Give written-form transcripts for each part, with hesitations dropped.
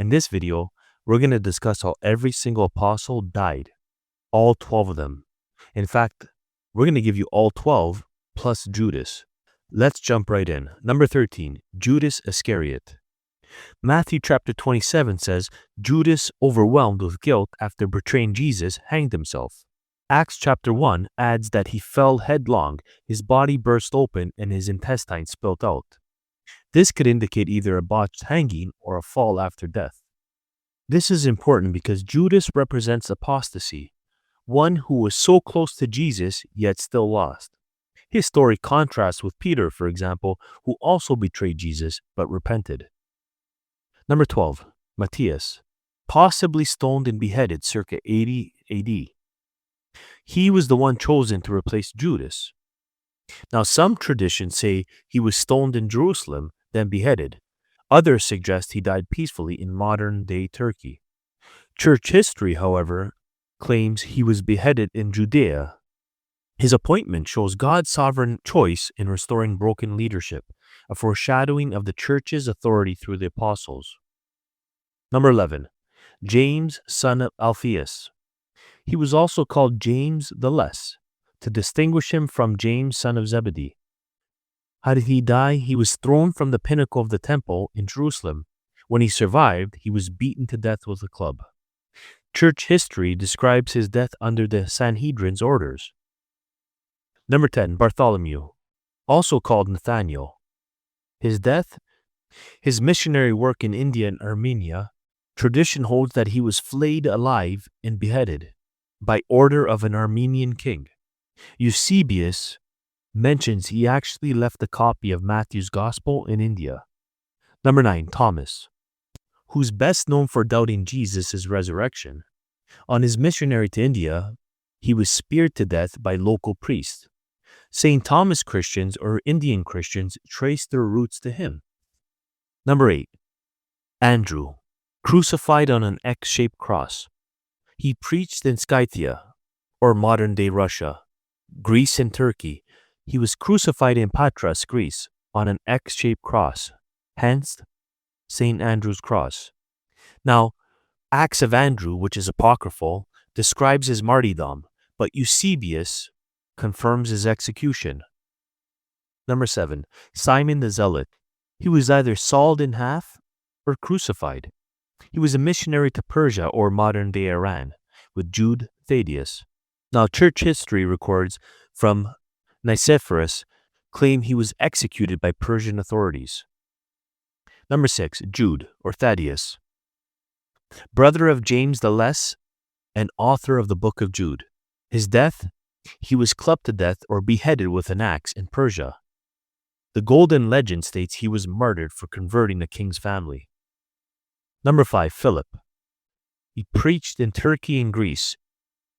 In this video, we're going to discuss how every single apostle died, all 12 of them. In fact, we're going to give you all 12 plus Judas. Let's jump right in. Number 13, Judas Iscariot. Matthew chapter 27 says, Judas, overwhelmed with guilt after betraying Jesus, hanged himself. Acts chapter 1 adds that he fell headlong, his body burst open, and his intestines spilt out. This could indicate either a botched hanging or a fall after death. This is important because Judas represents apostasy, one who was so close to Jesus yet still lost. His story contrasts with Peter, for example, who also betrayed Jesus but repented. Number 12, Matthias, possibly stoned and beheaded circa 80 AD. He was the one chosen to replace Judas. Now, some traditions say he was stoned in Jerusalem, then beheaded. Others suggest he died peacefully in modern-day Turkey. Church history, however, claims he was beheaded in Judea. His appointment shows God's sovereign choice in restoring broken leadership, a foreshadowing of the church's authority through the apostles. Number 11, James, son of Alphaeus. He was also called James the Less, to distinguish him from James, son of Zebedee. How did he die? He was thrown from the pinnacle of the temple in Jerusalem. When he survived, he was beaten to death with a club. Church history describes his death under the Sanhedrin's orders. Number 10, Bartholomew, also called Nathaniel. His death? His missionary work in India and Armenia. Tradition holds that he was flayed alive and beheaded by order of an Armenian king. Eusebius mentions he actually left a copy of Matthew's Gospel in India. Number 9, Thomas, who's best known for doubting Jesus' resurrection. On his missionary to India, he was speared to death by local priests. St. Thomas Christians or Indian Christians trace their roots to him. Number 8, Andrew, crucified on an X-shaped cross. He preached in Scythia, or modern-day Russia, Greece and Turkey. He was crucified in Patras, Greece, on an X-shaped cross, hence St. Andrew's cross. Now, Acts of Andrew, which is apocryphal, describes his martyrdom, but Eusebius confirms his execution. Number 7, Simon the Zealot. He was either sawed in half or crucified. He was a missionary to Persia or modern-day Iran with Jude Thaddeus. Now, church history records from Nicephorus claim he was executed by Persian authorities. Number 6, Jude or Thaddeus, brother of James the Less and author of the book of Jude. His death? He was clubbed to death or beheaded with an axe in Persia. The Golden Legend states he was martyred for converting the king's family. Number 5, Philip. He preached in Turkey and Greece.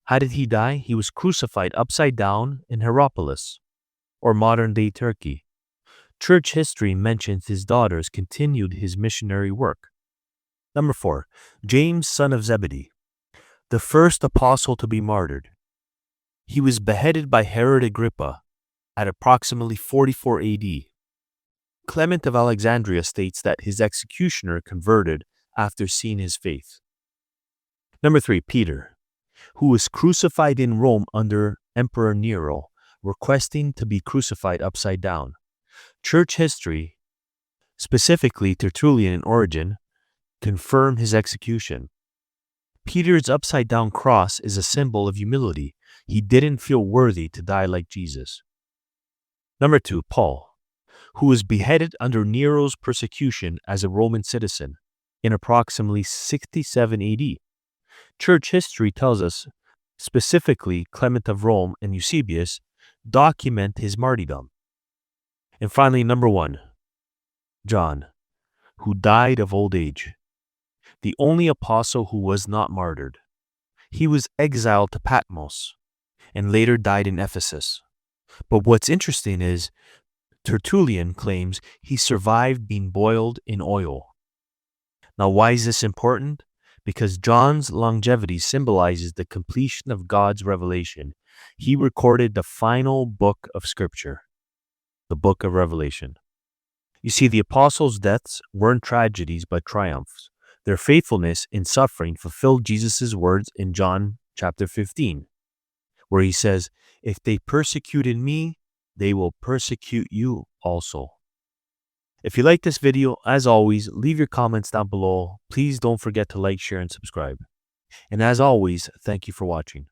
How did he die? He was crucified upside down in Hierapolis, or modern-day Turkey. Church history mentions his daughters continued his missionary work. Number 4, James, son of Zebedee, the first apostle to be martyred. He was beheaded by Herod Agrippa at approximately 44 AD. Clement of Alexandria states that his executioner converted after seeing his faith. Number 3, Peter, who was crucified in Rome under Emperor Nero, requesting to be crucified upside down. Church history, specifically Tertullian and Origen, confirm his execution. Peter's upside-down cross is a symbol of humility. He didn't feel worthy to die like Jesus. Number 2, Paul, who was beheaded under Nero's persecution as a Roman citizen in approximately 67 AD. Church history tells us, specifically Clement of Rome and Eusebius, document his martyrdom. And finally, number 1, John, who died of old age, the only apostle who was not martyred. He was exiled to Patmos and later died in Ephesus. But what's interesting is Tertullian claims he survived being boiled in oil. Now, why is this important? Because John's longevity symbolizes the completion of God's revelation. He recorded the final book of Scripture, the book of Revelation. You see, the apostles' deaths weren't tragedies but triumphs. Their faithfulness in suffering fulfilled Jesus' words in John chapter 15, where he says, "If they persecuted me, they will persecute you also." If you like this video, as always, leave your comments down below. Please don't forget to like, share, and subscribe. And as always, thank you for watching.